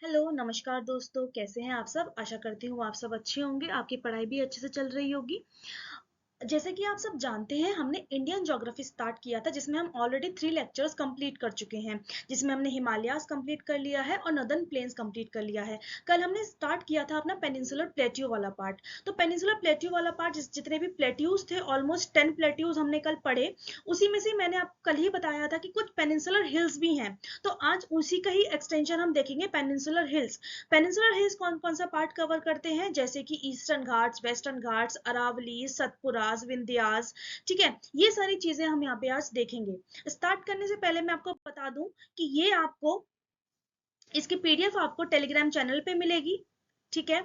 Hello नमस्कार दोस्तों, कैसे हैं आप सब। आशा करती हूँ आप सब अच्छे होंगे, आपकी पढ़ाई भी अच्छे से चल रही होगी। जैसे कि आप सब जानते हैं, हमने इंडियन ज्योग्राफी स्टार्ट किया था जिसमें हम ऑलरेडी 3 लेक्चर्स कंप्लीट कर चुके हैं। जिसमें हमने हिमालयास कंप्लीट कर लिया है और नदर्न प्लेन्स कंप्लीट कर लिया है। कल हमने स्टार्ट किया था अपना पेनिनसुलर प्लेट्यू वाला पार्ट। तो पेनिनसुलर प्लेट्यू वाला पार्ट जितने भी प्लेट्यूज थे, ऑलमोस्ट 10 प्लेट्यूज हमने कल पढ़े। उसी में से मैंने आपको कल ही बताया था कि कुछ पेनिनसुलर हिल्स भी हैं। तो आज उसी का ही एक्सटेंशन हम देखेंगे, पेनिनसुलर हिल्स। पेनिनसुलर हिल्स कौन कौन सा पार्ट कवर करते हैं, जैसे कि ईस्टर्न घाट्स, वेस्टर्न घाट्स, अरावली, सतपुरास, विंध्यास। ठीक है, ये सारी चीजें हम यहाँ पे आज देखेंगे। स्टार्ट करने से पहले मैं आपको बता दूं कि ये आपको इसकी पीडीएफ आपको टेलीग्राम चैनल पे मिलेगी। ठीक है,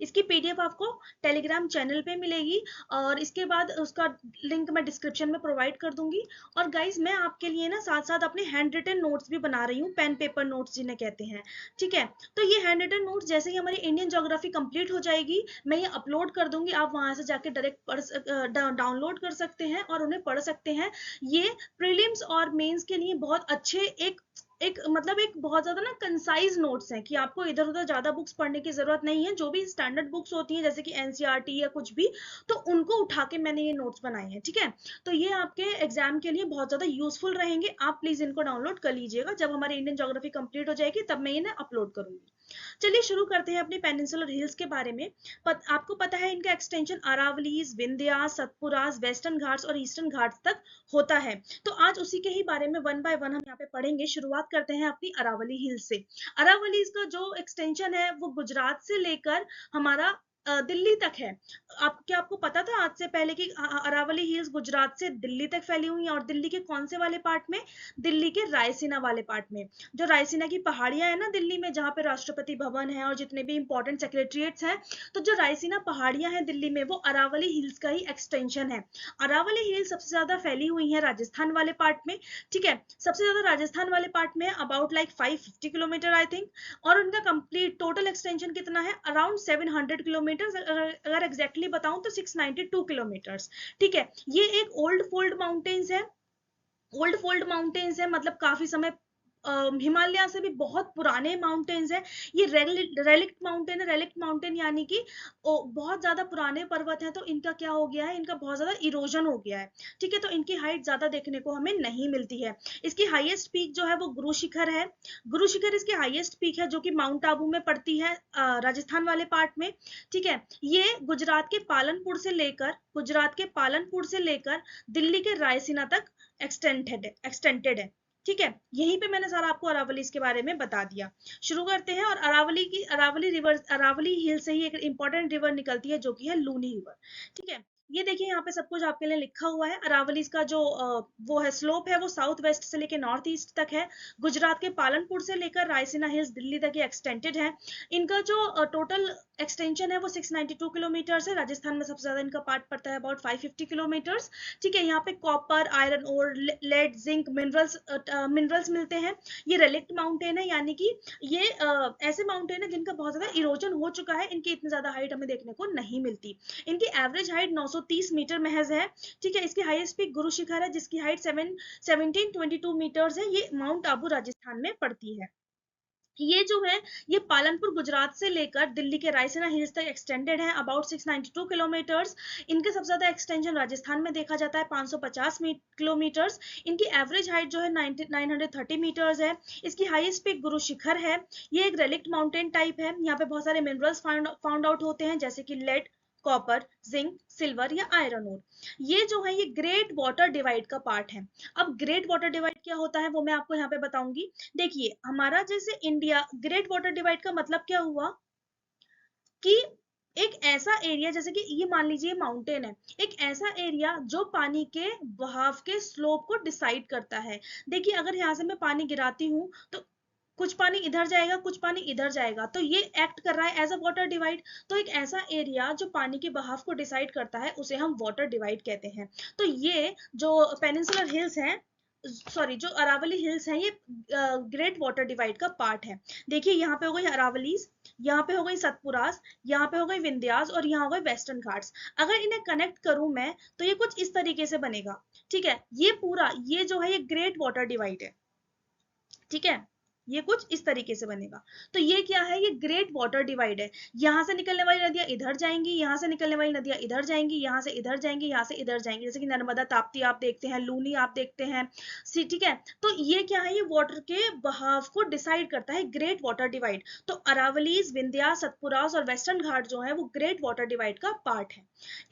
इसकी पीडीएफ आपको टेलीग्राम चैनल पे मिलेगी और इसके बाद उसका लिंक मैं डिस्क्रिप्शन में प्रोवाइड कर दूंगी। और गाइज, मैं आपके लिए ना साथ साथ अपने हैंड रिटन नोट्स भी बना रही हूँ, पेन पेपर नोट्स जिन्हें कहते हैं। ठीक है, तो ये हैंड रिटन नोट्स जैसे ही हमारी इंडियन ज्योग्राफी कंप्लीट हो जाएगी, मैं ये अपलोड कर दूंगी। आप वहां से जाके डायरेक्ट डाउनलोड कर सकते हैं और उन्हें पढ़ सकते हैं। ये प्रीलिम्स और मेंस के लिए बहुत अच्छे एक एक मतलब एक बहुत ज्यादा ना कंसाइज नोट्स हैं कि आपको इधर उधर ज्यादा बुक्स पढ़ने की जरूरत नहीं है। जो भी स्टैंडर्ड बुक्स होती हैं जैसे कि एनसीईआरटी या कुछ भी, तो उनको उठा के मैंने ये नोट्स बनाए हैं। ठीक है, तो ये आपके एग्जाम के लिए बहुत ज्यादा यूजफुल रहेंगे। आप प्लीज इनको डाउनलोड कर लीजिएगा। जब हमारी इंडियन ज्योग्राफी कंप्लीट हो जाएगी तब मैं इन्हें अपलोड करूंगी। चलिए शुरू करते हैं अपनी पेनिनसुलर हिल्स के बारे में। आपको पता है इनका एक्सटेंशन अरावलीज, विंध्यास, सतपुरास, वेस्टर्न घाट्स और ईस्टर्न घाट्स तक होता है। तो आज उसी के ही बारे में वन बाय वन हम यहाँ पे पढ़ेंगे। शुरुआत करते हैं अपनी अरावली हिल्स से। अरावली का जो एक्सटेंशन है वो गुजरात से लेकर हमारा दिल्ली तक है। आपको पता था आज से पहले कि अरावली हिल्स गुजरात से दिल्ली तक फैली हुई है। और दिल्ली के कौन से वाले पार्ट में? दिल्ली के रायसीना वाले पार्ट में। जो रायसीना की पहाड़ियां है ना दिल्ली में, जहाँ पे राष्ट्रपति भवन है और जितने भी इंपॉर्टेंट सेक्रेटरीट्स हैं, तो जो रायसीना पहाड़ियां हैं दिल्ली में, वो अरावली हिल्स का ही एक्सटेंशन है। अरावली हिल्स सबसे ज्यादा फैली हुई है राजस्थान वाले पार्ट में। ठीक है, सबसे ज्यादा राजस्थान वाले पार्ट में, about like 550 kilometre I think. और उनका कंप्लीट टोटल एक्सटेंशन कितना है? Around 700 kilometre. अगर एग्जैक्टली बताऊं तो 692 किलोमीटर। ठीक है, ये एक ओल्ड फोल्ड माउंटेन्स है। ओल्ड फोल्ड माउंटेन्स है, मतलब काफी समय हिमालय से भी बहुत पुराने माउंटेन्स है। ये रेलिक्ट माउंटेन है। रेलिक्ट माउंटेन यानी कि बहुत ज्यादा पुराने पर्वत हैं, तो इनका क्या हो गया है, इनका बहुत ज्यादा इरोजन हो गया है। ठीक है, तो इनकी हाइट ज्यादा देखने को हमें नहीं मिलती है। इसकी हाईएस्ट पीक जो है वो गुरु शिखर है। गुरु शिखर इसकी हाईएस्ट पीक है, जो कि माउंट आबू में पड़ती है, राजस्थान वाले पार्ट में। ठीक है, ये गुजरात के पालनपुर से लेकर दिल्ली के रायसीना तक एक्सटेंडेड है। ठीक है, यहीं पे मैंने सारा आपको अरावली के बारे में बता दिया। शुरू करते हैं। और अरावली रिवर, अरावली हिल से ही एक इंपॉर्टेंट रिवर निकलती है जो कि है लूनी रिवर। ठीक है, ये देखिए यहाँ पे सब कुछ आपके लिए लिखा हुआ है। अरावली का जो वो है स्लोप है, वो साउथ वेस्ट से लेकर नॉर्थ ईस्ट तक है। गुजरात के पालनपुर से लेकर रायसीना हिल्स दिल्ली तक ये एक्सटेंडेड है। इनका जो टोटल एक्सटेंशन है वो 692 किलोमीटर है। राजस्थान में सबसे ज्यादा इनका पार्ट पड़ता है अबाउट 550 किलोमीटर। ठीक है, यहाँ पे कॉपर, आयरन और लेड, जिंक मिनरल्स मिलते हैं। ये रेलिक्ट माउंटेन है, यानी कि ये ऐसे माउंटेन है जिनका बहुत ज्यादा इरोजन हो चुका है। इनकी इतनी ज्यादा हाइट हमें देखने को नहीं मिलती। इनकी एवरेज हाइट 930 मीटर महज है। ठीक है, इसकी हाईएस्ट पीक गुरु शिखर है जिसकी हाइट 1722 मीटर्स है। ये माउंट आबू राजस्थान में पड़ती है। ये जो है, ये पालनपुर गुजरात से लेकर दिल्ली के रायसीना हिल्स तक एक्सटेंडेड है, अबाउट 692 किलोमीटर्स। इनके सबसे ज्यादा एक्सटेंशन राजस्थान में देखा जाता है, 550 किलोमीटर्स। इनकी एवरेज हाइट जो है 930 मीटर्स है। इसकी हाईएस्ट पीक गुरु शिखर है। ये एक रेलिक्ट माउंटेन टाइप है। यहाँ पे बहुत सारे मिनरल्स फाउंड आउट होते हैं, जैसे कि लेड, कॉपर, जिंक, सिल्वर या आयरन ओर। ये जो है, ये ग्रेट वाटर डिवाइड का पार्ट है। अब ग्रेट वाटर डिवाइड क्या होता है वो मैं आपको यहाँ पे बताऊंगी। देखिए, हमारा जैसे इंडिया, ग्रेट वाटर डिवाइड का मतलब क्या हुआ कि एक ऐसा एरिया, जैसे कि ये मान लीजिए माउंटेन है, एक ऐसा एरिया जो पानी के बहाव के स्लोप को डिसाइड करता है। देखिए, अगर यहाँ से मैं पानी गिराती हूँ तो कुछ पानी इधर जाएगा, कुछ पानी इधर जाएगा, तो ये एक्ट कर रहा है एज अ वाटर डिवाइड। तो एक ऐसा एरिया जो पानी के बहाव को डिसाइड करता है उसे हम वाटर डिवाइड कहते हैं। तो ये जो पेनिनसुलर हिल्स हैं, सॉरी, जो अरावली हिल्स हैं, ये ग्रेट वाटर डिवाइड का पार्ट है। देखिए, यहाँ पे हो गई अरावलीज, यहाँ पे हो गई सतपुरास, यहाँ पे हो गई विंध्यास और यहाँ हो गए वेस्टर्न घाट्स। अगर इन्हें कनेक्ट करूं मैं तो ये कुछ इस तरीके से बनेगा। ठीक है, ये पूरा, ये जो है, ये ग्रेट वाटर डिवाइड है। ठीक है, ये कुछ इस तरीके से बनेगा। तो ये क्या है, ये ग्रेट वाटर डिवाइड है। यहाँ से निकलने वाली नदियां इधर जाएंगी, यहाँ से निकलने वाली नदियां इधर जाएंगी, यहाँ से इधर जाएंगी, यहाँ से इधर जाएंगी, जैसे कि नर्मदा ताप्ती आप देखते हैं, लूनी आप देखते हैं, ठीक है। तो ये क्या है, ये वाटर के बहाव को डिसाइड करता है ग्रेट वाटर डिवाइड। तो अरावलीज, विंध्यास, सतपुरास और वेस्टर्न घाट जो है वो ग्रेट वाटर डिवाइड का पार्ट है।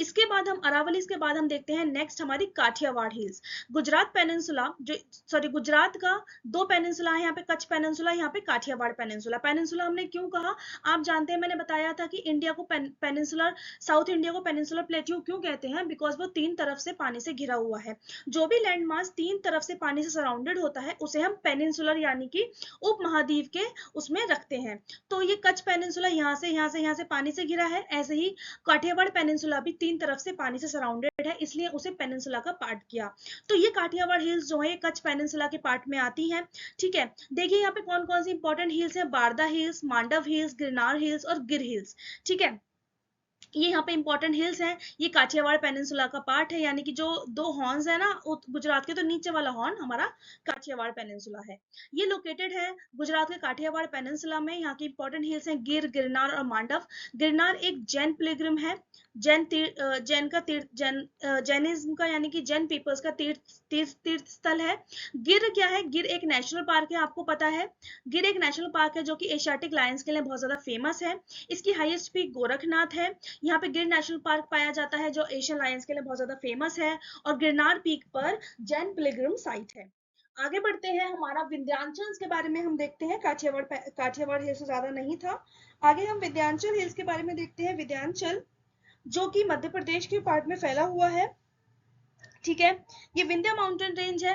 इसके बाद हम अरावलीज के बाद हम देखते हैं नेक्स्ट हमारी काठियावाड़ हिल्स। गुजरात पेनिनसुला जो, सॉरी, गुजरात का दो पेनिनसुला है यहाँ पे, कच्छ पेनिनसुला, यहाँ पे काठियावाड़ पेनिनसुला। पेनिनसुला हमने क्यों कहा, आप जानते हैं, मैंने बताया था कि इंडिया को पेनिनसुलर, साउथ इंडिया को पेनिनसुलर प्लेट्यू क्यों कहते हैं, बिकॉज वो तीन तरफ से पानी से घिरा हुआ है। जो भी लैंड मास तीन तरफ से पानी से सराउंडेड होता है उसे हम पेनिनसुलर यानी कि उप महाद्वीप के उसमें रखते हैं। तो ये कच्छ पेनिनसुला यहाँ से यहाँ से यहाँ से पानी से घिरा है, ऐसे ही काठियावाड़ पेनिनसुला भी तीन तरफ से पानी से सराउंडेड है, इसलिए उसे पेनिनसुला का पार्ट किया। तो ये काठियावाड़ हिल्स जो है ये कच्छ पेनिनसुला के पार्ट में आती है, ठीक है। देखिए यहाँ पे कौन कौन सी इंपॉर्टेंट हिल्स है, Barda hills, Mandav hills, Girnar hills और गिर हिल्स, ठीक है। ये यहाँ पे इंपॉर्टेंट हिल्स हैं, ये काठियावाड़ पेनिनसुला का पार्ट है, यानी कि जो दो हॉर्न्स है ना गुजरात के, तो नीचे वाला हॉर्न हमारा काठियावाड़ पेनिनसुला है। ये लोकेटेड है गुजरात के काठियावाड़ पेनिनसुला में। यहाँ की इंपॉर्टेंट हिल्स हैं गिर, गिरनार और मांडव। गिरनार एक जैन पिलग्रिम है, जैन का तीर्थ, जैनिज्म का यानी कि जैन पीपल्स का तीर्थ स्थल है। गिर क्या है, गिर एक नेशनल पार्क है, आपको पता है। गिर एक नेशनल पार्क है जो कि एशियाटिक लायंस के लिए बहुत ज्यादा फेमस है। इसकी हाईएस्ट पीक गोरखनाथ है। यहाँ पे गिर नेशनल पार्क पाया जाता है जो एशियन लायंस के लिए बहुत ज्यादा फेमस है। और गिरनार पीक पर जैन पिलग्रिम साइट है। आगे बढ़ते हैं, हमारा विंध्याचल के बारे में हम देखते हैं। काठियावाड़ हिल्स से ज्यादा नहीं था। आगे हम विंध्याचल हिल्स के बारे में देखते हैं। विंध्याचल जो कि मध्य प्रदेश के पार्ट में फैला हुआ है, ठीक है। ये विंध्या माउंटेन रेंज है।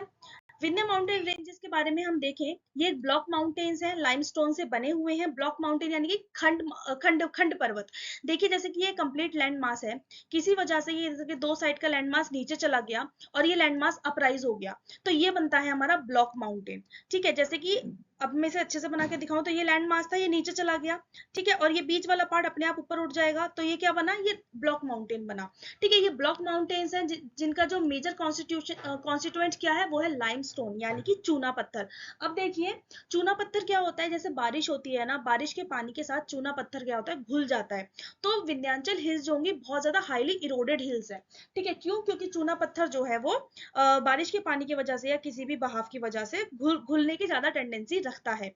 विंध्या माउंटेन रेंजेस के बारे में हम देखें, ये एक ब्लॉक माउंटेन्स हैं, लाइमस्टोन से बने हुए हैं। ब्लॉक माउंटेन यानी कि खंड खंड खंड पर्वत। देखिए जैसे कि ये कंप्लीट लैंड मास है, किसी वजह से ये जैसे कि दो साइड का लैंड मास नीचे चला गया और ये लैंड मास अपराइज हो गया, तो ये बनता है हमारा ब्लॉक माउंटेन, ठीक है। जैसे कि अब मैं इसे अच्छे से बना के दिखाऊं तो ये लैंड मास था, ये नीचे चला गया, ठीक है, और ये बीच वाला पार्ट अपने आप ऊपर उठ जाएगा, तो ये क्या बना, ये ब्लॉक माउंटेन बना, ठीक है। ये ब्लॉक माउंटेन्स हैं जिनका जो मेजर कॉन्स्टिट्यूएंट क्या है, वो है लाइमस्टोन यानी कि चूना पत्थर। अब देखिए चूना पत्थर क्या होता है, जैसे बारिश होती है ना, बारिश के पानी के साथ चूना पत्थर क्या होता है, घुल जाता है। तो विंध्याचल हिल्स जो होंगी बहुत ज्यादा हाईली इरोडेड हिल्स है, ठीक है। क्यों, क्योंकि चूना पत्थर जो है वो बारिश के पानी की वजह से या किसी भी बहाव की वजह से घुलने की ज्यादा टेंडेंसी रखता है।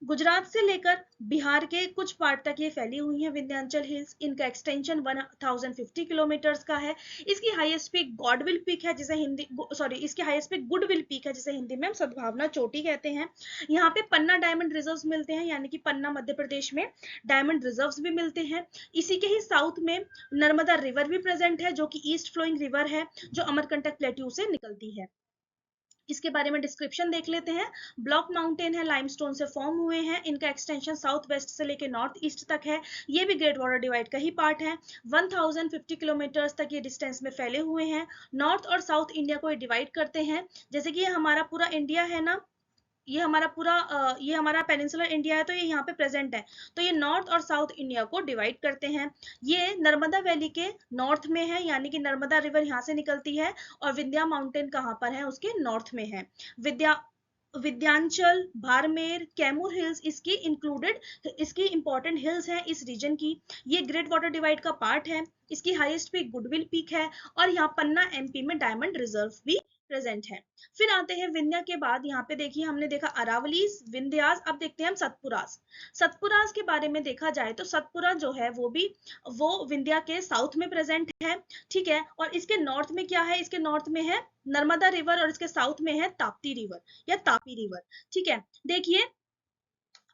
गुजरात से लेकर बिहार के कुछ पार्ट तक ये फैली हुई है विंध्याचल हिल्स। इनका एक्सटेंशन 1050 किलोमीटर का है। इसकी हाईएस्ट पीक गॉडविल पीक है, जिसे हिंदी, सॉरी, इसकी हाईएस्ट पीक गुडविल पीक है, जिसे हिंदी में हम सद्भावना चोटी कहते हैं। यहाँ पे पन्ना डायमंड रिजर्व्स मिलते हैं, यानी कि पन्ना मध्य प्रदेश में डायमंड रिजर्व्स भी मिलते हैं। इसी के ही साउथ में नर्मदा रिवर भी प्रेजेंट है, जो कि ईस्ट फ्लोइंग रिवर है, जो अमरकंटक प्लेट्यू से निकलती है। इसके बारे में डिस्क्रिप्शन देख लेते हैं। ब्लॉक माउंटेन है, लाइमस्टोन से फॉर्म हुए हैं। इनका एक्सटेंशन साउथ वेस्ट से लेकर नॉर्थ ईस्ट तक है। ये भी ग्रेट वाटर डिवाइड का ही पार्ट है। 1050 किलोमीटर तक ये डिस्टेंस में फैले हुए हैं। नॉर्थ और साउथ इंडिया को ये डिवाइड करते हैं। जैसे कि ये हमारा पूरा इंडिया है ना, ये हमारा पेनिनसुलर इंडिया है, तो ये यहाँ पे प्रेजेंट है। तो ये नॉर्थ और साउथ इंडिया को डिवाइड करते हैं। ये नर्मदा वैली के नॉर्थ में है, यानी कि नर्मदा रिवर यहाँ से निकलती है। और विंध्या माउंटेन कहाँ पर है, उसके नॉर्थ में है। विंध्याचल, बाड़मेर, कैमूर हिल्स इसकी इंपॉर्टेंट हिल्स हैं इस रीजन की। ये ग्रेट वाटर डिवाइड का पार्ट है। इसकी हाईएस्ट पीक गुडविल पीक है। और यहाँ पन्ना एमपी में डायमंड रिजर्व भी प्रेजेंट है। फिर आते हैं विंध्या के बाद, यहाँ पे देखिए हमने देखा अरावलीज, विंध्यास, अब देखते हैं हम सतपुरास। सतपुरास के बारे में देखा जाए तो सतपुरा जो है वो विंध्या के साउथ में प्रेजेंट है, ठीक है। और इसके नॉर्थ में क्या है, इसके नॉर्थ में है नर्मदा रिवर और इसके साउथ में है ताप्ती रिवर या तापी रिवर, ठीक है। देखिए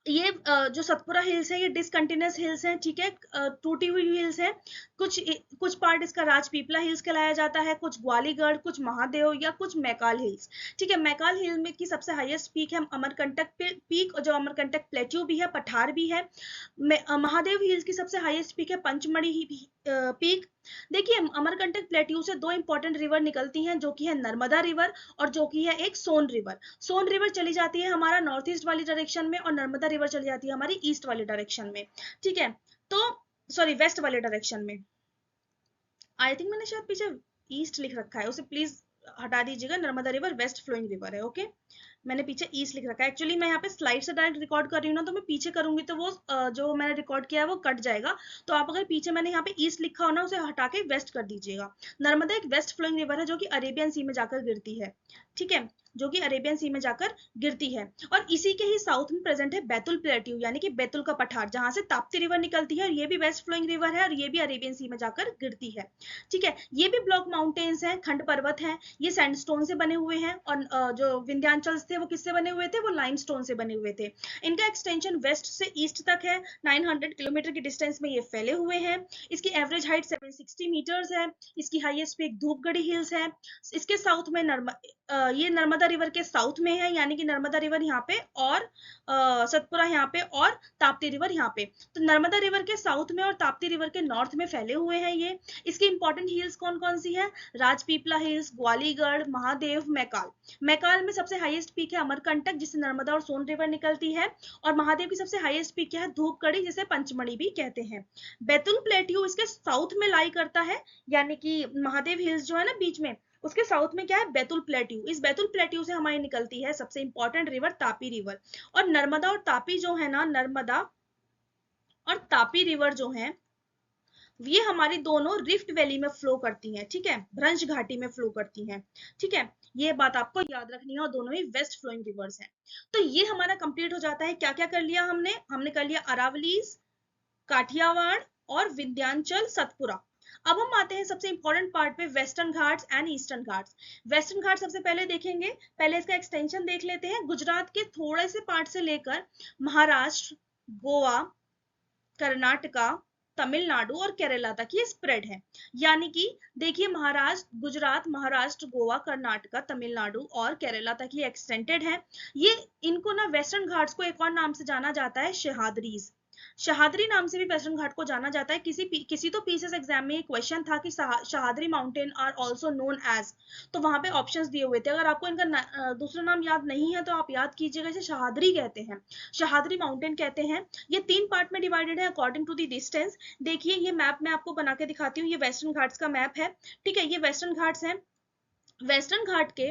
ये जो सतपुरा हिल्स है ये डिसकंटिन्यूअस हिल्स हैं, ठीक है, टूटी हुई हिल्स है। कुछ पार्ट इसका राजपीपला हिल्स कहलाया जाता है, कुछ ग्वालीगढ़, कुछ महादेव या कुछ मैकाल हिल्स, ठीक है। मैकाल हिल में की सबसे हाईएस्ट पीक है अमरकंटक पीक, जो अमरकंटक प्लेट्यू भी है, पठार भी है। महादेव हिल्स की सबसे हाईएस्ट पीक है पंचमढ़ी पीक। देखिए अमरकंटक प्लेट्यू से दो इंपॉर्टेंट रिवर निकलती हैं, जो कि है नर्मदा रिवर और जो कि है एक सोन रिवर। सोन रिवर चली जाती है हमारा नॉर्थ ईस्ट वाली डायरेक्शन में और नर्मदा रिवर चली जाती है हमारी ईस्ट वाली डायरेक्शन में, ठीक है। तो सॉरी, वेस्ट वाले डायरेक्शन में। आई थिंक मैंने शायद पीछे ईस्ट लिख रखा है, उसे प्लीज हटा दीजिएगा, Narmada river west flowing river है। ओके, मैंने पीछे ईस्ट लिख रखा है। एक्चुअली मैं यहाँ पे स्लाइड से डायरेक्ट रिकॉर्ड कर रही हूँ ना, तो मैं पीछे करूंगी तो वो जो मैंने रिकॉर्ड किया है वो कट जाएगा। तो आप अगर पीछे मैंने यहाँ पे ईस्ट लिखा हो ना, उसे हटा के वेस्ट कर दीजिएगा। नर्मदा एक वेस्ट फ्लोइंग रिवर है जो कि अरेबियन सी में जाकर गिरती है, ठीक है, जो कि अरेबियन सी में जाकर गिरती है। और इसी के ही साउथ में प्रेजेंट है बैतुल प्लेट्यू, यानी कि बैतुल का पठार, जहां से ताप्ती रिवर निकलती है, और ये भी वेस्ट फ्लोइंग रिवर है और ये भी अरेबियन सी में जाकर गिरती है, ठीक है। ये भी ब्लॉक माउंटेन्स हैं, खंड पर्वत हैं, ये सैंडस्टोन से बने हुए हैं, और जो विंध्याचल थे वो किससे बने हुए थे, वो लाइमस्टोन से बने हुए थे। इनका एक्सटेंशन वेस्ट से ईस्ट तक है, 900 किलोमीटर की डिस्टेंस में ये फैले हुए हैं। इसकी एवरेज हाइट 760 मीटर्स है। इसकी हाईएस्ट पीक धूपगढ़ी हिल्स है। इसके साउथ में ये नर्मदा रिवर के साउथ में है, यानी कि नर्मदा रिवर यहाँ पे और सतपुरा यहाँ पे और ताप्ती रिवर यहाँ पे। तो नर्मदा रिवर के साउथ में और ताप्ती रिवर के नॉर्थ में फैले हुए हैं ये। इसकी इंपॉर्टेंट हिल्स कौन कौन सी है? राजपीपला हिल्स, ग्वालीगढ़, महादेव, मैकाल। मैकाल में सबसे हाईएस्ट पीक है अमरकंटक, जिससे नर्मदा और सोन रिवर निकलती है। और महादेव की सबसे हाईएस्ट पीक क्या है? धूपगढ़ी, जिसे पंचमढ़ी भी कहते हैं। बैतुल प्लेट्यू इसके साउथ में लाई करता है, यानी कि महादेव हिल्स जो है ना बीच में, उसके साउथ में क्या है? बैतुल प्लेट्यू। इस बैतुल प्लेट्यू से हमारी निकलती है सबसे इंपॉर्टेंट रिवर तापी रिवर। और नर्मदा और तापी जो है ना, नर्मदा और तापी रिवर जो है, ये हमारी दोनों रिफ्ट वैली में फ्लो करती हैं, ठीक है, भ्रंश घाटी में फ्लो करती हैं, ठीक है। ये बात आपको याद रखनी है, और दोनों ही वेस्ट फ्लोइंग रिवर्स हैं। तो ये हमारा कंप्लीट हो जाता है। क्या क्या कर लिया हमने? हमने कर लिया अरावलीज, काठियावाड़ और विंध्याचल, सतपुरा। अब हम आते हैं सबसे इंपॉर्टेंट पार्ट पे, Western Ghats and Eastern Ghats. Western Ghat सबसे पहले देखेंगे। पहले इसका एक्सटेंशन देख लेते हैं। गुजरात के थोड़े से पार्ट से लेकर महाराष्ट्र, गोवा, कर्नाटका, तमिलनाडु और केरला तक ये स्प्रेड है। यानी कि देखिए, महाराष्ट्र, गुजरात, महाराष्ट्र, गोवा, कर्नाटका, तमिलनाडु और केरला तक ये एक्सटेंडेड है। ये इनको ना वेस्टर्न घाट्स को एक और नाम से जाना जाता है, शहादरीज। शहादरी नाम से भी वेस्टर्न घाट को जाना जाता है। किसी तो पीसीएस एग्जाम में क्वेश्चन था कि Sahyadri mountain are also known as, तो वहां पे ऑप्शंस दिए हुए थे। अगर आपको इनका दूसरा नाम याद नहीं है तो आप याद कीजिएगा, इसे शहादरी कहते हैं, शहादरी माउंटेन कहते हैं। ये 3 पार्ट में डिवाइडेड है अकॉर्डिंग टू द डिस्टेंस। देखिए, ये मैप मैं आपको बना के दिखाती हूँ। ये वेस्टर्न घाट्स का मैप है, ठीक है, ये वेस्टर्न घाट्स है। वेस्टर्न घाट के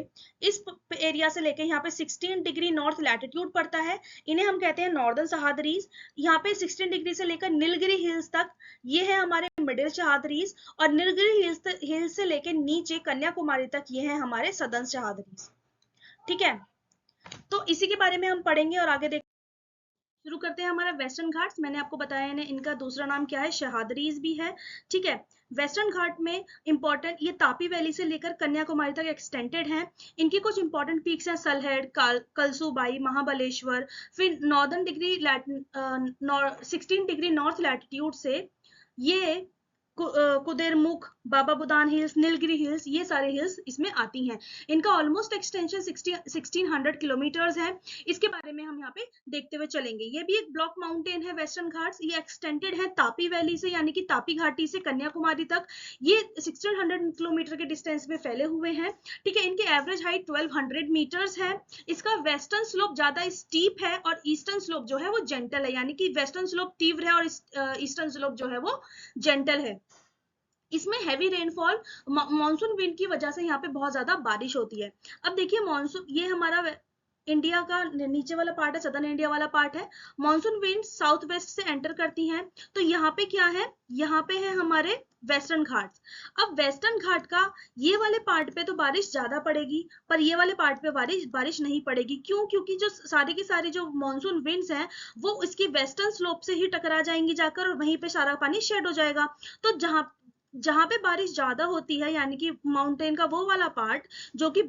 इस एरिया से लेके यहाँ पे 16 डिग्री नॉर्थ लैटिट्यूड पड़ता है। इन्हें हम कहते हैं नॉर्दर्न शहादरीज। यहाँ पे 16 डिग्री से लेकर नीलगिरी हिल्स तक ये है हमारे मिडिल शहादरीज। और नीलगिरी हिल्स से लेकर नीचे कन्याकुमारी तक ये है हमारे सदर्न शहादरीज, ठीक है। तो इसी के बारे में हम पढ़ेंगे और आगे देख शुरू करते हैं। हमारा वेस्टर्न घाट्स, मैंने आपको बताया है इनका दूसरा नाम क्या है, शहादरीज भी है, ठीक है। वेस्टर्न घाट में इंपॉर्टेंट, ये तापी वैली से लेकर कन्याकुमारी तक एक्सटेंडेड है। इनकी कुछ इंपॉर्टेंट पीक्स हैं, सलहेड, कलसूबाई, महाबलेश्वर। फिर northern degree 16 degree north latitude से ये कुदेरमुख, बाबा बुदान हिल्स, नीलगिरी हिल्स, ये सारे हिल्स इसमें आती हैं। इनका ऑलमोस्ट एक्सटेंशन 1600 किलोमीटर्स है। इसके बारे में हम यहाँ पे देखते हुए चलेंगे। ये भी एक ब्लॉक माउंटेन है वेस्टर्न घाट्स। ये एक्सटेंडेड है तापी वैली से, यानी कि तापी घाटी से कन्याकुमारी तक। ये 1600 किलोमीटर के डिस्टेंस में फैले हुए हैं, ठीक है। इनकी एवरेज हाइट 1200 मीटर्स है। इसका वेस्टर्न स्लोप ज्यादा स्टीप है और ईस्टर्न स्लोप जो है वो जेंटल है, यानी कि वेस्टर्न स्लोप तीव्र है और ईस्टर्न स्लोप जो है वो जेंटल है। इसमें हैवी रेनफॉल, मानसून विंड की वजह से यहाँ पे बहुत ज्यादा बारिश होती है। अब देखिए, मानसून, ये हमारा इंडिया का नीचे वाला पार्ट है, सदर्न इंडिया वाला पार्ट है। मानसून विंड साउथ वेस्ट से एंटर करती हैं। तो यहाँ पे क्या है? यहाँ पे है हमारे वेस्टर्न घाट्स। अब वेस्टर्न घाट का ये वाले पार्ट पे तो बारिश ज्यादा पड़ेगी, पर ये वाले पार्ट पे बारिश नहीं पड़ेगी। क्यों? क्योंकि जो सारी की सारी जो मानसून विंड्स हैं वो इसकी वेस्टर्न स्लोप से ही टकरा जाएंगी जाकर, और वहीं पे सारा पानी शेड हो जाएगा। तो जहां पे बारिश ज्यादा होती है, यानी कि माउंटेन का वो वाला पार्ट जो कि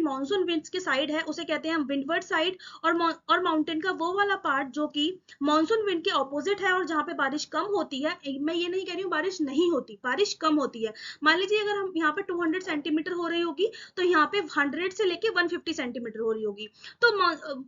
मानसून विंड्स के साइड है, उसे कहते हैं विंडवर्ड साइड। और माउंटेन का वो वाला पार्ट जो कि मानसून विंड के ऑपोजिट है और जहां पे बारिश कम होती है। मैं ये नहीं कह रही हूँ बारिश नहीं होती, बारिश कम होती है। मान लीजिए अगर हम यहाँ पे 200 सेंटीमीटर हो रही होगी, तो यहाँ पे 100 से लेके 150 सेंटीमीटर हो रही होगी। तो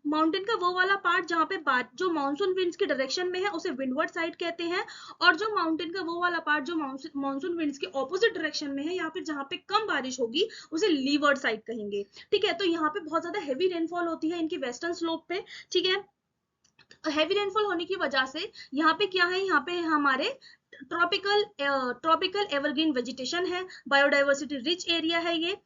माउंटेन का वो वाला पार्ट जहाँ पे जो मानसून विंड्स की डायरेक्शन में है, उसे विंडवर्ड साइड कहते हैं। और जो माउंटेन का वो वाला पार्ट जो मानसून विंड्स के ऑपोजिट डायरेक्शन में है, या फिर जहां पे कम बारिश होगी, उसे लीवर्ड साइड कहेंगे, ठीक है। तो यहाँ पे बहुत ज्यादा हेवी रेनफॉल होती है इनकी वेस्टर्न स्लोप पे, ठीक है। हैवी रेनफॉल होने की वजह से यहाँ पे क्या है, यहाँ पे हमारे ट्रॉपिकल एवरग्रीन वेजिटेशन है, बायोडाइवर्सिटी रिच एरिया है। ये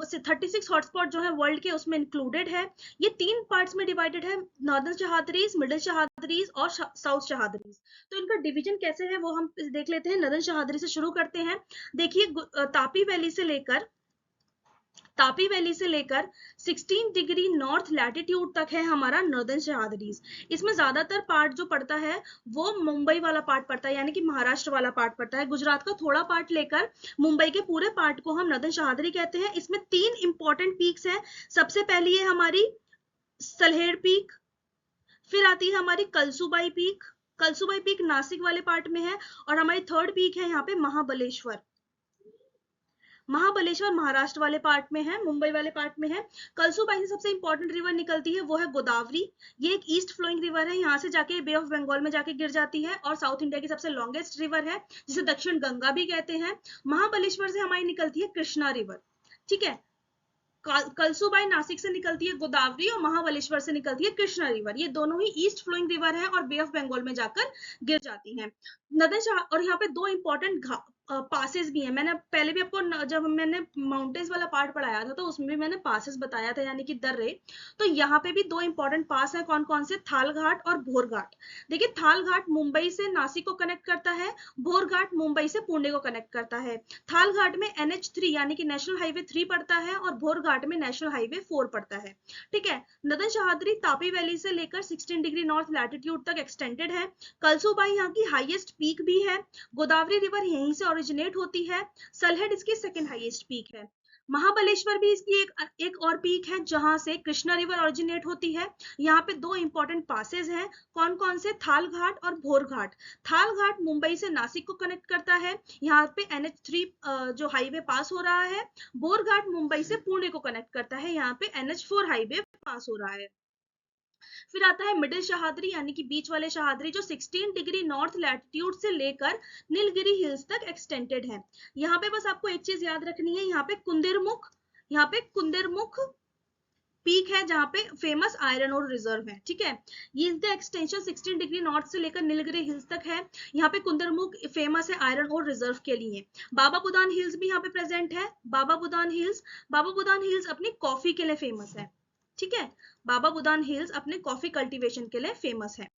36 हॉटस्पॉट जो है वर्ल्ड के उसमें इंक्लूडेड है। ये 3 पार्ट्स में डिवाइडेड है, नॉर्दर्न शहादरीज, मिडिल शहादरीज और साउथ शहादरीज। तो इनका डिवीजन कैसे है वो हम देख लेते हैं। नॉर्दर्न शहादरी से शुरू करते हैं। देखिए तापी वैली से लेकर 16 डिग्री नॉर्थ लैटिट्यूड तक है हमारा नॉर्दर्न शहादरीज। इसमें ज्यादातर पार्ट जो पड़ता है वो मुंबई वाला पार्ट पड़ता है, यानी कि महाराष्ट्र वाला पार्ट पड़ता है। गुजरात का थोड़ा पार्ट लेकर मुंबई के पूरे पार्ट को हम नॉर्दर्न शहादरी कहते हैं। इसमें 3 इंपॉर्टेंट पीक्स हैं। सबसे पहली है हमारी सलहेड़ पीक, फिर आती है हमारी कलसुबाई पीक। कलसुबाई पीक नासिक वाले पार्ट में है। और हमारी थर्ड पीक है यहाँ पे महाबलेश्वर। महाबलेश्वर महाराष्ट्र वाले पार्ट में है, मुंबई वाले पार्ट में है। कलसुबाई से सबसे इंपॉर्टेंट रिवर निकलती है वो है गोदावरी। ये एक ईस्ट फ्लोइंग रिवर है, यहाँ से जाके बे ऑफ बंगाल में जाके गिर जाती है और साउथ इंडिया की सबसे लॉन्गेस्ट रिवर है, जिसे दक्षिण गंगा भी कहते हैं। महाबलेश्वर से हमारी निकलती है कृष्णा रिवर। ठीक है, कलसुबाई नासिक से निकलती है गोदावरी और महाबलेश्वर से निकलती है कृष्णा रिवर। ये दोनों ही ईस्ट फ्लोइंग रिवर है और बे ऑफ बंगाल में जाकर गिर जाती हैं। और यहाँ पे 2 इंपॉर्टेंट पासेस भी हैं। मैंने पहले भी आपको जब मैंने माउंटेन्स वाला पार्ट पढ़ाया था तो उसमें भी मैंने पासेस बताया था, यानी कि दर्रे। तो यहाँ पे भी 2 इंपॉर्टेंट पास है। कौन कौन से? थाल घाट और भोर घाट। देखिए थाल घाट मुंबई से नासिक को कनेक्ट करता है, भोर घाट मुंबई से पुणे को कनेक्ट करता है। थाल घाट में NH3 यानी कि नेशनल हाईवे 3 पड़ता है और भोर घाट में नेशनल हाईवे 4 पड़ता है। ठीक है, नॉर्दर्न शहादरी तापी वैली से लेकर 16 डिग्री नॉर्थ लैटिट्यूड तक एक्सटेंडेड है। कलसुबाई यहाँ की हाईएस्ट पीक भी है। गोदावरी रिवर यहीं से ओरिजिनेट होती है। सलहेड़ इसकी सेकेंड हाईएस्ट पीक है। महाबलेश्वर भी इसकी एक और पीक है जहां से कृष्णा रिवर ओरिजिनेट होती है। यहाँ पे 2 इंपॉर्टेंट पासेस हैं। कौन कौन से? थाल घाट और भोर घाट। थाल घाट मुंबई से नासिक को कनेक्ट करता है, यहाँ पे NH3 जो हाईवे पास हो रहा है। भोर घाट मुंबई से पुणे को कनेक्ट करता है, यहाँ पे NH4 हाईवे पास हो रहा है। फिर आता है मिडिल शहादरी यानी कि बीच वाले शहादरी, जो 16 डिग्री नॉर्थ लैटिट्यूड से लेकर नीलगिरी हिल्स तक एक्सटेंडेड है। यहाँ पे बस आपको एक चीज याद रखनी है, यहाँ पे कुंदेरमुख पीक है जहाँ पे फेमस आयरन और रिजर्व है। ठीक है, ये इसका एक्सटेंशन 16 डिग्री नॉर्थ से लेकर नीलगिरी हिल्स तक है। यहाँ पे कुंदरमुख फेमस है आयरन और रिजर्व के लिए। बाबा बुदान हिल्स भी यहाँ पे प्रेजेंट है। बाबा बुदान हिल्स अपनी कॉफी के लिए फेमस है। ठीक है, बाबा बुदान हिल्स अपने कॉफी कल्टीवेशन के लिए फेमस है।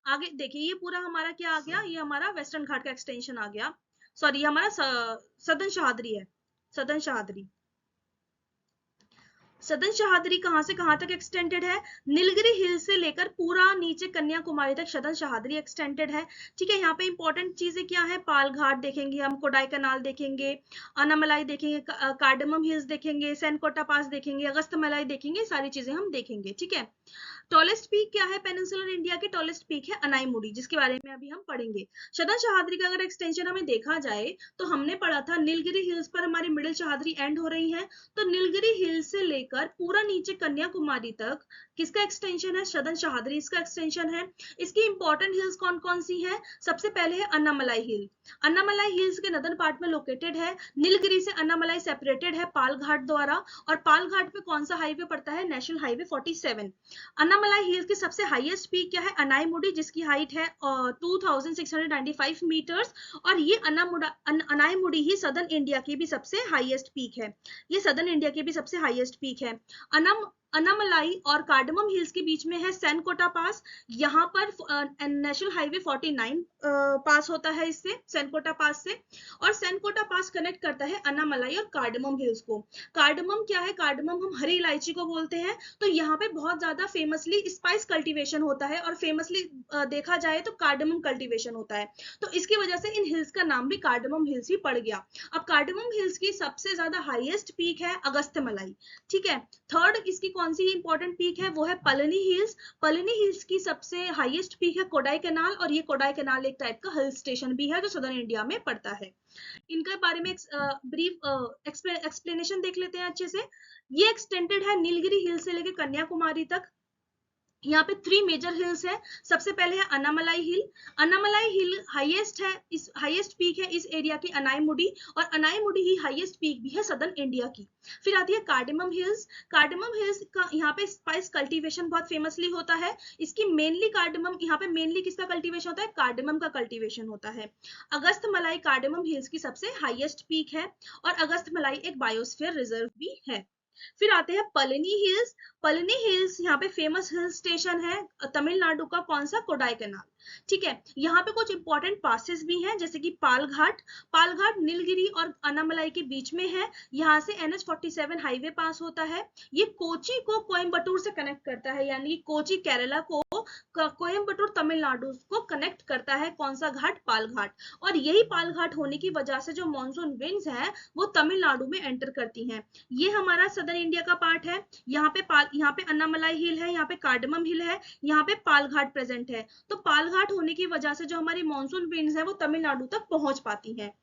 आगे देखिए, ये पूरा हमारा क्या आ गया, ये हमारा वेस्टर्न घाट का एक्सटेंशन आ गया। सॉरी, ये हमारा सदर्न शहादरी है। सदर्न शहादरी सदर्न शहादरी कहां से कहां तक एक्सटेंडेड है? नीलगिरी हिल से लेकर पूरा नीचे कन्याकुमारी तक सदर्न शहादरी एक्सटेंडेड है। ठीक है, यहाँ पे इंपॉर्टेंट चीजें क्या है? पाल घाट देखेंगे हम, कोडाई कनाल देखेंगे, अनामलाई देखेंगे, कार्डमम हिल्स देखेंगे, सेनकोटा पास देखेंगे, अगस्तमलाई देखेंगे, सारी चीजें हम देखेंगे। ठीक है, टॉलेस्ट पीक क्या है? पेनिनसुलर इंडिया की टॉलेस्ट पीक है अनाईमुडी, जिसके बारे में अभी हम पढ़ेंगे। सदर्न शहादरी का अगर एक्सटेंशन हमें देखा जाए तो हमने पढ़ा था नीलगिरी हिल्स पर हमारी मिडिल शहादरी एंड हो रही है। तो नीलगिरी हिल्स से लेकर पूरा नीचे कन्याकुमारी तक किसका एक्सटेंशन है? सदर्न शहादरी इसका एक्सटेंशन है। इसकी इंपॉर्टेंट हिल्स कौन कौन सी है? सबसे पहले है अन्नामलाई हिल। अन्नामलाई हिल्स के नदर्न पार्ट में लोकेटेड है। नीलगिरी से अन्नामलाई सेपरेटेड है पाल घाट द्वारा। और पाल घाट पे कौन सा हाईवे पड़ता है? National highway 47। अन्नामलाई हिल्स की सबसे हाईएस्ट पीक क्या है? अनाईमुडी, जिसकी हाइट है 2695 मीटर्स। और ये अनाईमुडी ही सदर्न इंडिया की भी सबसे हाईएस्ट पीक है। ये सदर्न इंडिया की भी सबसे हाईएस्ट पीक है। अनामलाई और कार्डमम हिल्स के बीच में है सेनकोटा पास। यहाँ पर नेशनल हाईवे 49 पास होता है इससे, सेनकोटा पास से। और सेनकोटा पास कनेक्ट करता है अनामलाई और कार्डमम हिल्स को। कार्डमम क्या है? कार्डमम हम हरी इलायची को बोलते हैं। तो यहाँ पे बहुत ज्यादा फेमसली स्पाइस कल्टीवेशन होता है और फेमसली देखा जाए तो कार्डमम कल्टीवेशन होता है। तो इसकी वजह से इन हिल्स का नाम भी कार्डमम हिल्स ही पड़ गया। अब कार्डमम हिल्स की सबसे ज्यादा हाईएस्ट पीक है अगस्त्यमलाई। ठीक है, थर्ड इसकी कौन सी इंपॉर्टेंट पीक है? वो है पलनी हिल्स। पलनी हिल्स की सबसे हाईएस्ट पीक है कोडाई कैनाल। और ये कोडाई कैनाल एक टाइप का हिल स्टेशन भी है जो सदर्न इंडिया में पड़ता है। इनके बारे में ब्रीफ एक्सप्लेनेशन देख लेते हैं अच्छे से। ये एक्सटेंडेड है नीलगिरी हिल से लेकर कन्याकुमारी तक। यहाँ पे 3 मेजर हिल्स है। सबसे पहले है अन्नामलाई हिल। अन्नामलाई हिल हाईएस्ट है, इस हाईएस्ट पीक है इस एरिया की अनाईमुडी, और अनाईमुडी ही हाईएस्ट पीक भी है सदर्न इंडिया की। फिर आती है कार्डेमम हिल्स। कार्डेमम हिल्स का यहाँ पे स्पाइस कल्टीवेशन बहुत फेमसली होता है। इसकी मेनली कार्डेमम, यहाँ पे मेनली किसका कल्टीवेशन होता है? कार्डेमम का कल्टीवेशन होता है। अगस्त मलाई कार्डेमम हिल्स की सबसे हाईएस्ट पीक है, और अगस्त मलाई एक बायोस्फीयर रिजर्व भी है। फिर आते हैं पलनी हिल्स। पलनी हिल्स यहाँ पे फेमस हिल स्टेशन है तमिलनाडु का। कौन सा? कोडाई कैनाल। ठीक है, यहाँ पे कुछ इंपॉर्टेंट पासेस भी हैं, जैसे कि पालघाट। पालघाट नीलगिरी और अन्नामलाई के बीच में है। यहाँ से NH47 हाईवे पास होता है। ये कोची को कोयम्बटूर से कनेक्ट करता है, यानी कोची केरला को कोयम्बटूर तमिलनाडु को कनेक्ट करता है। कौन सा घाट? पालघाट। और यही पालघाट होने की वजह से जो मॉनसून विंड्स हैं वो तमिलनाडु में एंटर करती हैं। ये हमारा सदर्न इंडिया का पार्ट है। यहाँ पे अन्नामलाई हिल है, यहाँ पे कार्डमम हिल है, यहाँ पे पालघाट प्रेजेंट है। तो पालघाट होने की वजह से जो हमारी मॉनसून विंड्स है वो तमिलनाडु तक पहुंच पाती है।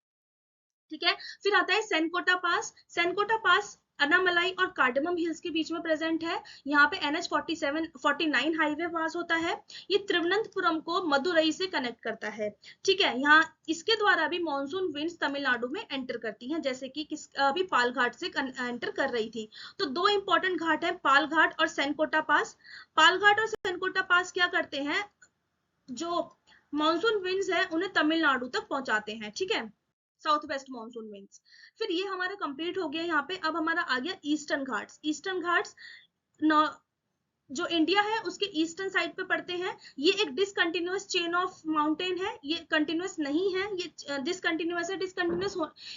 ठीक है, फिर आता है सेनकोटा पास। सेनकोटा पास अन्नामलाई और कार्डमम हिल्स के बीच में प्रेजेंट है। यहाँ पे NH49 हाईवे पास होता है। ये त्रिवनंतपुरम को मदुरई से कनेक्ट करता है। ठीक है, यहाँ इसके द्वारा भी मॉनसून विंड्स तमिलनाडु में एंटर करती हैं, जैसे कि अभी पालघाट से एंटर कर रही थी। तो दो इंपॉर्टेंट घाट है, पालघाट और सेनकोटा पास। पालघाट और सेनकोटा पास क्या करते हैं? जो मॉनसून विंड्स है उन्हें तमिलनाडु तक पहुंचाते हैं। ठीक है, साउथ वेस्ट मॉनसून विंड्स। फिर ये हमारा कंप्लीट हो गया। यहाँ पे अब हमारा आ गया ईस्टर्न घाट्स। ईस्टर्न घाट्स जो इंडिया है उसके ईस्टर्न साइड पे पड़ते हैं। ये एक डिसकंटिन्यूअस चेन ऑफ माउंटेन है, ये कंटिन्यूअस नहीं है, ये डिसकंटिन्यूअस है।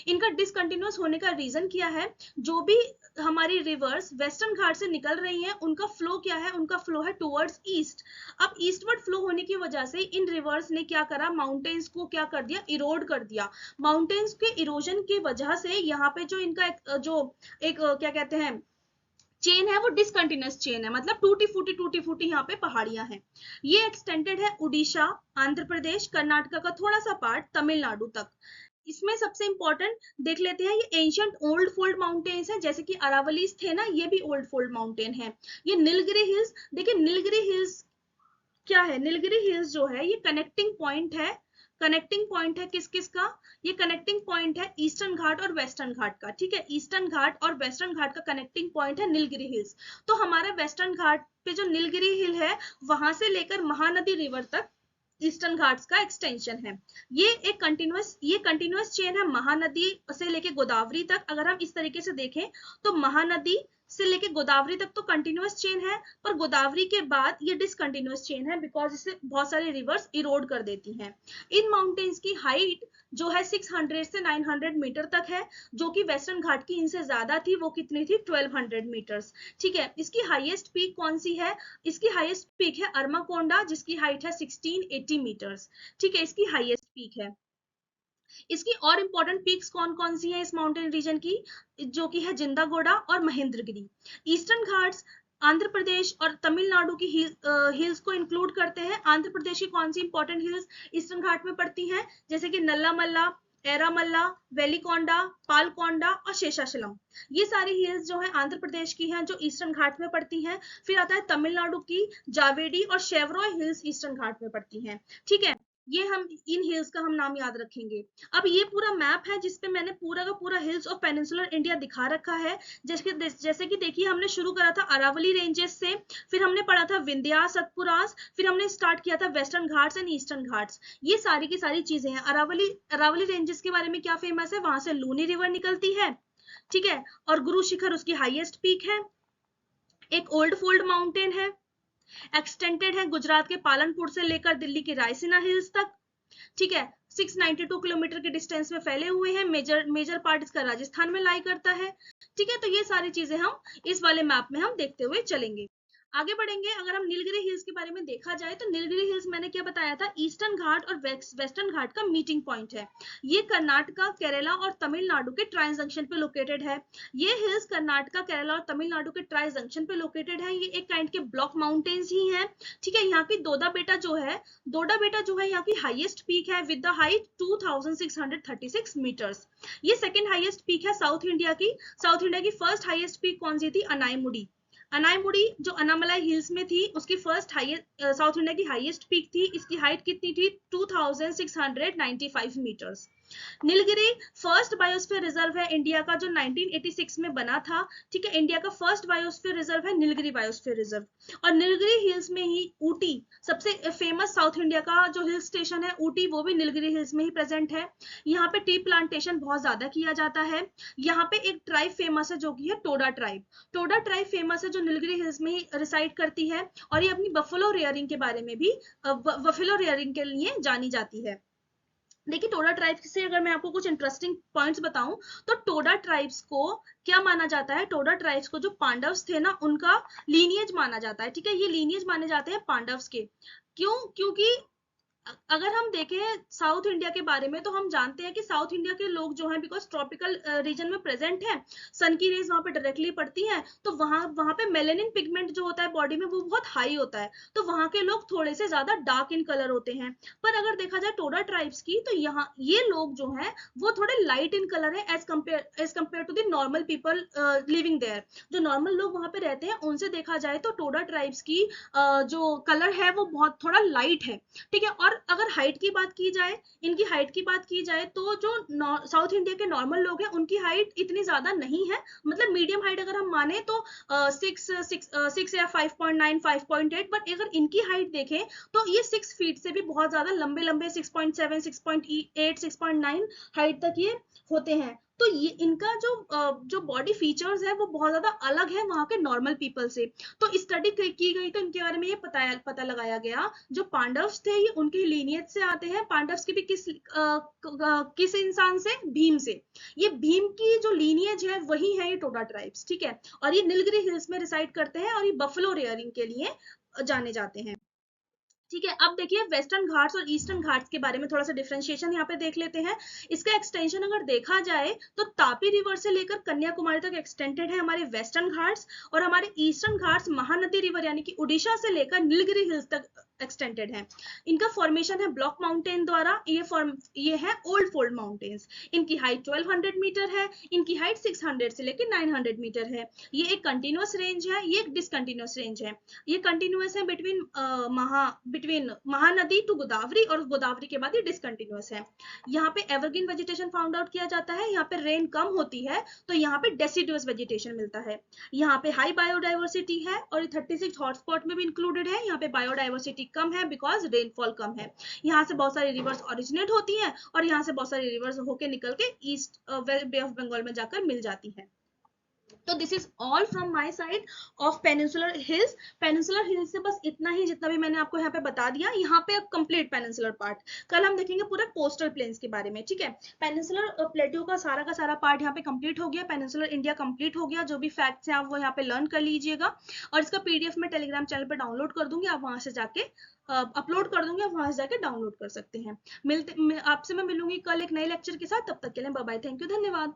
इनका डिसकंटिन्यूअस होने का रीजन क्या है? जो भी हमारी रिवर्स वेस्टर्न घाट से निकल रही हैं उनका फ्लो क्या है? उनका फ्लो है टुवर्ड्स ईस्ट। अब ईस्टवर्ड फ्लो होने की वजह से इन रिवर्स ने क्या करा? माउंटेन्स को क्या कर दिया? इरोड कर दिया। माउंटेन्स के इरोजन की वजह से यहाँ पे जो इनका एक क्या कहते हैं चेन है वो डिसकंटिन्यूअस चेन है, मतलब टूटी फूटी यहाँ पे पहाड़ियां हैं। ये एक्सटेंडेड है उड़ीसा, आंध्र प्रदेश, कर्नाटका का थोड़ा सा पार्ट, तमिलनाडु तक। इसमें सबसे इंपॉर्टेंट देख लेते हैं, ये एंशियंट ओल्ड फोल्ड माउंटेन्स है, जैसे कि अरावलीज थे ना, ये भी ओल्ड फोल्ड माउंटेन है। ये नीलगिरी हिल्स, देखिए नीलगिरी हिल्स क्या है? नीलगिरी हिल्स जो है ये कनेक्टिंग पॉइंट है। कनेक्टिंग पॉइंट है किस किस का? ये कनेक्टिंग पॉइंट है ईस्टर्न घाट और वेस्टर्न घाट का। ठीक है, ईस्टर्न घाट और वेस्टर्न घाट का कनेक्टिंग पॉइंट है नीलगिरी हिल्स। तो हमारा वेस्टर्न घाट पे जो नीलगिरी हिल है वहां से लेकर महानदी रिवर तक ईस्टर्न घाट्स का एक्सटेंशन है। ये कंटिन्यूअस चेन है महानदी से लेके गोदावरी तक। अगर हम इस तरीके से देखें तो महानदी से लेके गोदावरी तक तो कंटिन्यूअस चेन है, पर गोदावरी के बाद ये डिसकंटिन्यूअस चेन है, बिकॉज इससे बहुत सारे रिवर्स इरोड कर देती हैं। इन माउंटेन्स की हाइट जो है 600 से 900 मीटर तक है, जो कि वेस्टर्न घाट की इनसे ज्यादा थी। वो कितनी थी? 1200 मीटर्स। ठीक है, इसकी हाईएस्ट पीक कौन सी है? इसकी हाईएस्ट पीक है अरमाकोंडा, जिसकी हाइट है 1680 मीटर्स। ठीक है, इसकी हाईएस्ट पीक है। इसकी और इंपॉर्टेंट पीक्स कौन कौन सी हैं इस माउंटेन रीजन की? जो कि है जिंदागोड़ा और महेंद्रगिरी। ईस्टर्न घाट्स आंध्र प्रदेश और तमिलनाडु की हिल्स को इंक्लूड करते हैं। आंध्र प्रदेश की कौन सी इंपॉर्टेंट हिल्स ईस्टर्न घाट में पड़ती हैं? जैसे कि नल्लामल्ला, एरामल्ला, वेलिकोंडा, पालकोंडा और शेषाचलम। ये सारी हिल्स जो है आंध्र प्रदेश की हैं, जो ईस्टर्न घाट में पड़ती हैं। फिर आता है तमिलनाडु की जावेडी और शेवरॉय हिल्स ईस्टर्न घाट में पड़ती हैं। ठीक है, ये हम इन हिल्स का हम नाम याद रखेंगे। अब ये पूरा मैप है जिसपे मैंने पूरा का पूरा हिल्स ऑफ पेनिनसुलर इंडिया दिखा रखा है। जैसे कि देखिए, हमने शुरू करा था अरावली रेंजेस से, फिर हमने पढ़ा था विंध्यास, सतपुरास, फिर हमने स्टार्ट किया था western Ghats and Eastern Ghats. ये सारी की सारी चीजें हैं। अरावली रेंजेस के बारे में क्या फेमस है? वहां से लूनी रिवर निकलती है। ठीक है, और गुरु शिखर उसकी हाईएस्ट पीक है। एक ओल्ड फोल्ड माउंटेन है, एक्सटेंडेड है गुजरात के पालनपुर से लेकर दिल्ली के रायसीना हिल्स तक। ठीक है, 692 किलोमीटर के डिस्टेंस में फैले हुए हैं। मेजर पार्ट इसका राजस्थान में लाई करता है। ठीक है, तो ये सारी चीजें हम इस वाले मैप में हम देखते हुए चलेंगे। आगे बढ़ेंगे। अगर हम नीलगिरी हिल्स के बारे में देखा जाए तो नीलगिरी हिल्स मैंने क्या बताया था? ईस्टर्न घाट और वेस्टर्न घाट का मीटिंग पॉइंट है। ये कर्नाटका, केरला और तमिलनाडु के ट्राई जंक्शन पे लोकेटेड है। ये हिल्स कर्नाटका, केरला और तमिलनाडु के ट्राई जंक्शन पे लोकेटेड है। ये एक काइंड के ब्लॉक माउंटेन्स ही हैं। ठीक है, यहाँ की दोडा बेटा जो है यहाँ की हाईएस्ट पीक है विद द हाइट 2636 मीटर्स। ये सेकेंड हाईएस्ट पीक है साउथ इंडिया की। साउथ इंडिया की फर्स्ट हाईएस्ट पीक कौन सी थी? अनाईमुडी। अनाईमुड़ी जो अनामलाई हिल्स में थी, उसकी फर्स्ट हाईएस्ट, साउथ इंडिया की हाईएस्ट पीक थी। इसकी हाइट कितनी थी? 2695 metres. Nilgiri first biosphere reserve है इंडिया का, जो 1986 में बना था। ठीक है, इंडिया का फर्स्ट बायोस्फीयर रिजर्व है नीलगिरी बायोस्फीयर रिजर्व। और नीलगिरी हिल्स में ही ऊटी, सबसे फेमस साउथ इंडिया का जो हिल स्टेशन है ऊटी, वो भी नीलगिरी हिल्स में ही प्रेजेंट है। यहाँ पे टी प्लांटेशन बहुत ज्यादा किया जाता है। यहाँ पे एक ट्राइब फेमस है जो कि है Toda tribe. Toda tribe famous है जो नीलगिरी हिल्स में ही रिसाइड करती है, और ये अपनी बफेलो रेयरिंग के बारे में भी, बफेलो रेयरिंग के लिए जानी जाती है। देखिए, टोडा ट्राइब्स से अगर मैं आपको कुछ इंटरेस्टिंग पॉइंट्स बताऊं, तो टोडा ट्राइब्स को क्या माना जाता है? टोडा ट्राइब्स को जो पांडव्स थे ना, उनका लीनियज माना जाता है। ठीक है, ये लीनियज माने जाते हैं पांडव्स के। क्यों? क्योंकि अगर हम देखें साउथ इंडिया के बारे में, तो हम जानते हैं कि साउथ इंडिया के लोग जो हैं, बिकॉज ट्रॉपिकल रीजन में प्रेजेंट है, सन की रेज वहां पे डायरेक्टली पड़ती हैं, तो वहां वहां पे मेलेनिन पिगमेंट जो होता है बॉडी में, वो बहुत हाई होता है, तो वहां के लोग थोड़े से ज्यादा डार्क इन कलर होते हैं। पर अगर देखा जाए टोडा ट्राइब्स की, तो यहाँ ये लोग जो हैं वो थोड़े लाइट इन कलर है as compare to the normal people living there. जो नॉर्मल लोग वहां पे रहते हैं, उनसे देखा जाए तो टोडा ट्राइब्स की जो कलर है वो बहुत थोड़ा लाइट है। ठीक है, और अगर हाइट की बात की जाए, इनकी हाइट की बात की जाए, तो जो साउथ इंडिया के नॉर्मल लोग हैं, उनकी हाइट इतनी ज्यादा नहीं है, मतलब मीडियम हाइट अगर हम माने तो 6 या 5.9 5.8। बट अगर इनकी हाइट देखें तो ये 6 फीट से भी बहुत ज्यादा लंबे लंबे 6.7 6.8 6.9 हाइट तक ये होते हैं। तो ये इनका जो बॉडी फीचर्स है वो बहुत ज्यादा अलग है वहां के नॉर्मल पीपल से। तो स्टडी की गई, तो इनके बारे में ये पता लगाया गया, जो पांडव्स थे ये उनके लीनियज से आते हैं। पांडव्स की भी किस इंसान से? भीम से। ये भीम की जो लीनियज है वही है ये टोडा ट्राइब्स। ठीक है, और ये नीलगिरी हिल्स में रिसाइड करते हैं, और ये बफलो रेयरिंग के लिए जाने जाते हैं। ठीक है, अब देखिए वेस्टर्न घाट्स और ईस्टर्न घाट्स के बारे में थोड़ा सा डिफरेंशिएशन यहाँ पे देख लेते हैं। इसका एक्सटेंशन अगर देखा जाए, तो तापी रिवर से लेकर कन्याकुमारी तक एक्सटेंडेड है हमारे वेस्टर्न घाट्स, और हमारे ईस्टर्न घाट्स महानदी रिवर यानी कि उड़ीसा से लेकर नीलगिरी हिल्स तक एक्सटेंडेड है। इनका फॉर्मेशन है ब्लॉक माउंटेन द्वारा। ये है ओल्ड फोल्ड माउंटेन्स। इनकी हाइट 1200 मीटर है। इनकी हाइट 600 से लेकर 900 मीटर है। ये एक कंटिन्यूअस रेंज है, ये एक डिसकंटिन्यूअस रेंज है। ये कंटिन्यूअस है बिटवीन महानदी टू गोदावरी, और गोदावरी के बाद ये डिसकंटिन्यूअस है। यहाँ पे एवरग्रीन वेजिटेशन फाउंड आउट किया जाता है। यहाँ पे रेन कम होती है, तो यहाँ पे डेसिडुअस वेजिटेशन मिलता है। यहाँ पे हाई बायोडाइवर्सिटी है, और ये 36 हॉटस्पॉट में भी इंक्लूडेड है। यहाँ पे बायोडाइवर्सिटी कम है बिकॉज रेनफॉल कम है। यहाँ से बहुत सारी रिवर्स ओरिजिनेट होती हैं, और यहाँ से बहुत सारी रिवर्स होके निकल के ईस्ट बे ऑफ बंगाल में जाकर मिल जाती है। तो this is all from my side of peninsular hills. Peninsular hills से बस इतना ही, जितना भी मैंने आपको यहाँ पे बता दिया। यहाँ पे अब कंप्लीट पेनिनसुलर पार्ट, कल हम देखेंगे पूरे कोस्टल प्लेन्स के बारे में। ठीक है, पेनिनसुलर प्लेट्यू का सारा पार्ट यहाँ पे कंप्लीट हो गया। पेनिनसुलर इंडिया कंप्लीट हो गया। जो भी फैक्ट्स हैं आप वो यहाँ पे लर्न कर लीजिएगा, और इसका पीडीएफ में टेलीग्राम चैनल पे डाउनलोड कर दूंगी, आप वहां से जाके अपलोड कर दूंगी, आप वहां से जाके डाउनलोड कर सकते हैं। आपसे मैं मिलूंगी कल एक नए लेक्चर के साथ। तब तक के लिए बाय बाय, थैंक यू, धन्यवाद।